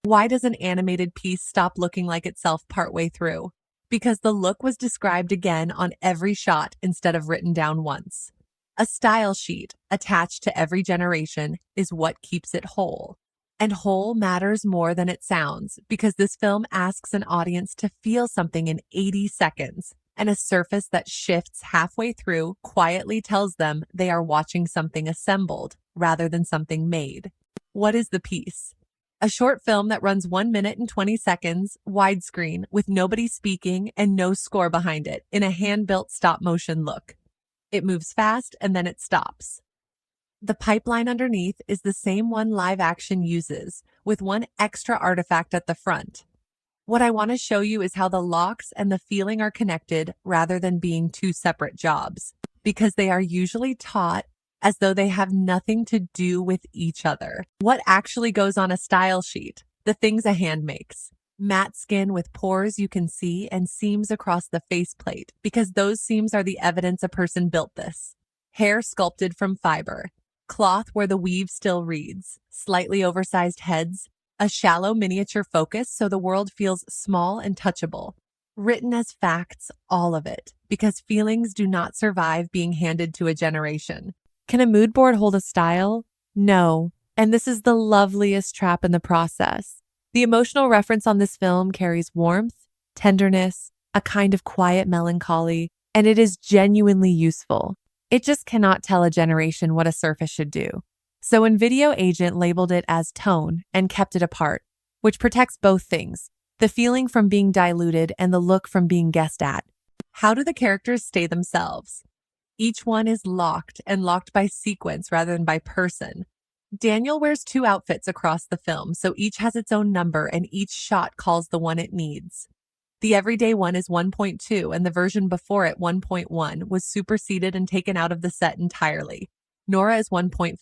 Why does an animated piece stop looking like itself partway through? Because the look was described again on every shot instead of written down once. A style sheet attached to every generation is what keeps it whole. And whole matters more than it sounds because this film asks an audience to feel something in 80 seconds, and a surface that shifts halfway through quietly tells them they are watching something assembled rather than something made. What is the piece? A short film that runs 1 minute and 20 seconds, widescreen, with nobody speaking and no score behind it, in a hand-built stop-motion look. It moves fast and then it stops. The pipeline underneath is the same one live action uses, with one extra artifact at the front. What I want to show you is how the locks and the feeling are connected rather than being two separate jobs, because they are usually taught as though they have nothing to do with each other. What actually goes on a style sheet? The things a hand makes. Matte skin with pores you can see and seams across the faceplate, because those seams are the evidence a person built this. Hair sculpted from fibre. Cloth where the weave still reads. Slightly oversized heads. A shallow miniature focus so the world feels small and touchable. Written as facts, all of it, because feelings do not survive being handed to a generation. Can a mood board hold a style? No. And this is the loveliest trap in the process. The emotional reference on this film carries warmth, tenderness, a kind of quiet melancholy, and it is genuinely useful. It just cannot tell a generation what a surface should do. So Video Agent labeled it as tone and kept it apart, which protects both things, the feeling from being diluted and the look from being guessed at. How do the characters stay themselves? Each one is locked and locked by sequence rather than by person. Daniel wears 2 outfits across the film, so each has its own number and each shot calls the one it needs. The everyday one is 1.2 and the version before it, 1.1, was superseded and taken out of the set entirely. Nora is 1.5.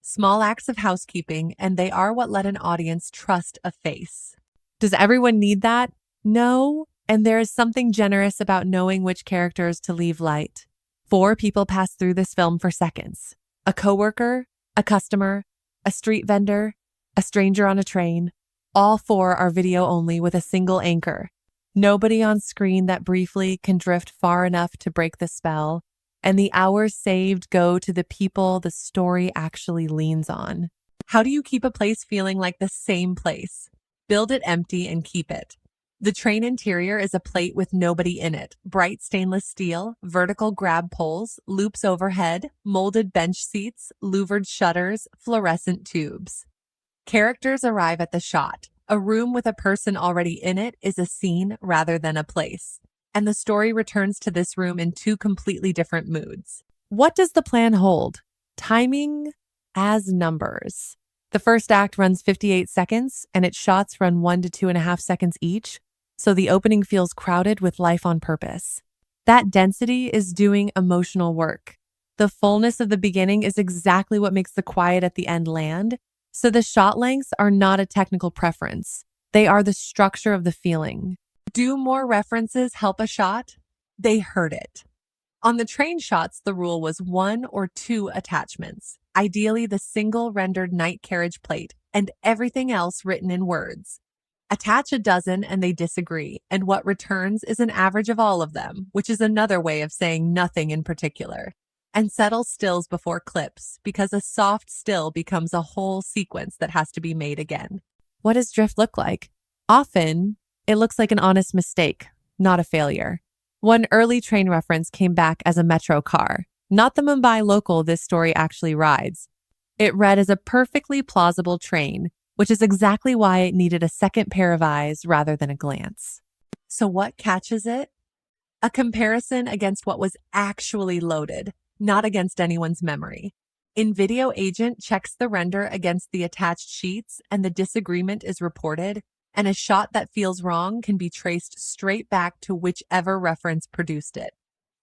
Small acts of housekeeping, and they are what let an audience trust a face. Does everyone need that? No, and there is something generous about knowing which characters to leave light. 4 people pass through this film for seconds. A coworker, a customer, a street vendor, a stranger on a train. All 4 are video only with a single anchor. Nobody on screen that briefly can drift far enough to break the spell, and the hours saved go to the people the story actually leans on. How do you keep a place feeling like the same place? Build it empty and keep it. The train interior is a plate with nobody in it. Bright stainless steel, vertical grab poles, loops overhead, molded bench seats, louvered shutters, fluorescent tubes. Characters arrive at the shot. A room with a person already in it is a scene rather than a place. And the story returns to this room in 2 completely different moods. What does the plan hold? Timing as numbers. The first act runs 58 seconds, and its shots run 1 to 2.5 seconds each, so the opening feels crowded with life on purpose. That density is doing emotional work. The fullness of the beginning is exactly what makes the quiet at the end land, so the shot lengths are not a technical preference. They are the structure of the feeling. Do more references help a shot? They hurt it. On the train shots, the rule was 1 or 2 attachments, ideally the single rendered night carriage plate, and everything else written in words. Attach a dozen and they disagree, and what returns is an average of all of them, which is another way of saying nothing in particular. And settle stills before clips, because a soft still becomes a whole sequence that has to be made again. What does drift look like? Often, it looks like an honest mistake, not a failure. One early train reference came back as a metro car, not the Mumbai local this story actually rides. It read as a perfectly plausible train, which is exactly why it needed a second pair of eyes rather than a glance. So what catches it? A comparison against what was actually loaded, not against anyone's memory. Video Agent checks the render against the attached sheets and the disagreement is reported, and a shot that feels wrong can be traced straight back to whichever reference produced it.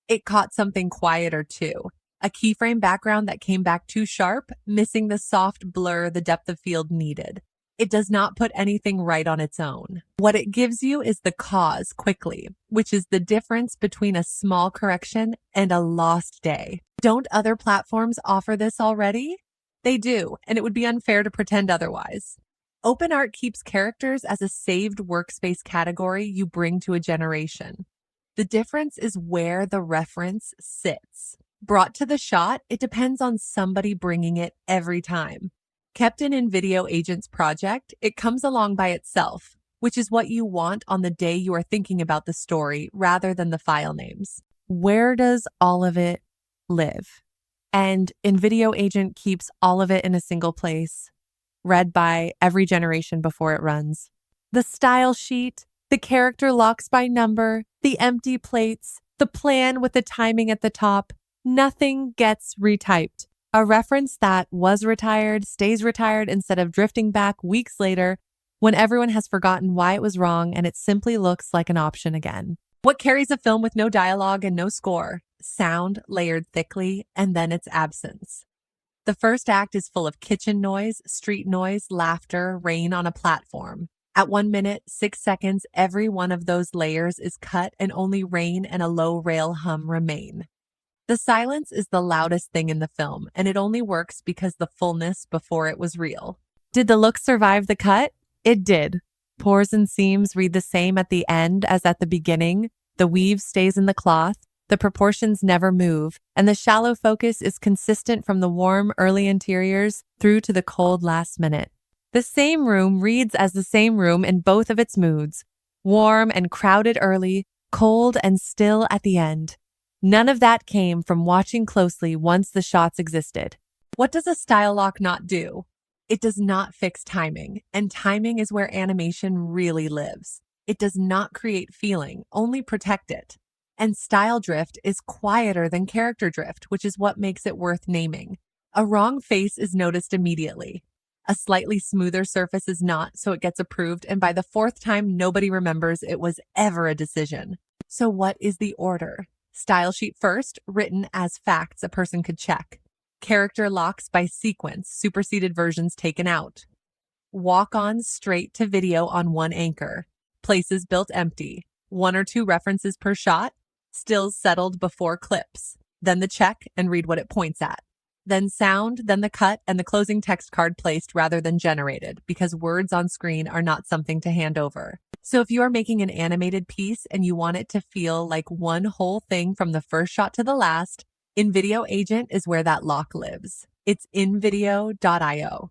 It caught something quieter too. A keyframe background that came back too sharp, missing the soft blur the depth of field needed. It does not put anything right on its own. What it gives you is the cause quickly, which is the difference between a small correction and a lost day. Don't other platforms offer this already? They do, and it would be unfair to pretend otherwise. OpenArt keeps characters as a saved workspace category you bring to a generation. The difference is where the reference sits. Brought to the shot, it depends on somebody bringing it every time. Kept in Video Agent's project, it comes along by itself, which is what you want on the day you are thinking about the story rather than the file names. Where does all of it live? And Video Agent keeps all of it in a single place, read by every generation before it runs. The style sheet, the character locks by number, the empty plates, the plan with the timing at the top, nothing gets retyped. A reference that was retired stays retired instead of drifting back weeks later when everyone has forgotten why it was wrong and it simply looks like an option again. What carries a film with no dialogue and no score? Sound layered thickly, and then its absence. The first act is full of kitchen noise, street noise, laughter, rain on a platform. At 1 minute, 6 seconds, every one of those layers is cut and only rain and a low rail hum remain. The silence is the loudest thing in the film, and it only works because the fullness before it was real. Did the look survive the cut? It did. Pores and seams read the same at the end as at the beginning. The weave stays in the cloth. The proportions never move, and the shallow focus is consistent from the warm early interiors through to the cold last minute. The same room reads as the same room in both of its moods, warm and crowded early, cold and still at the end. None of that came from watching closely once the shots existed. What does a style lock not do? It does not fix timing, and timing is where animation really lives. It does not create feeling, only protect it. And style drift is quieter than character drift, which is what makes it worth naming. A wrong face is noticed immediately. A slightly smoother surface is not, so it gets approved, and by the 4th time, nobody remembers it was ever a decision. So what is the order? Style sheet first, written as facts a person could check. Character locks by sequence, superseded versions taken out. Walk-ons straight to video on one anchor. Places built empty. 1 or 2 references per shot. Stills settled before clips, then the check and read what it points at. Then sound, then the cut, and the closing text card placed rather than generated, because words on screen are not something to hand over. So if you are making an animated piece and you want it to feel like one whole thing from the first shot to the last, Video Agent is where that lock lives. It's invideo.io.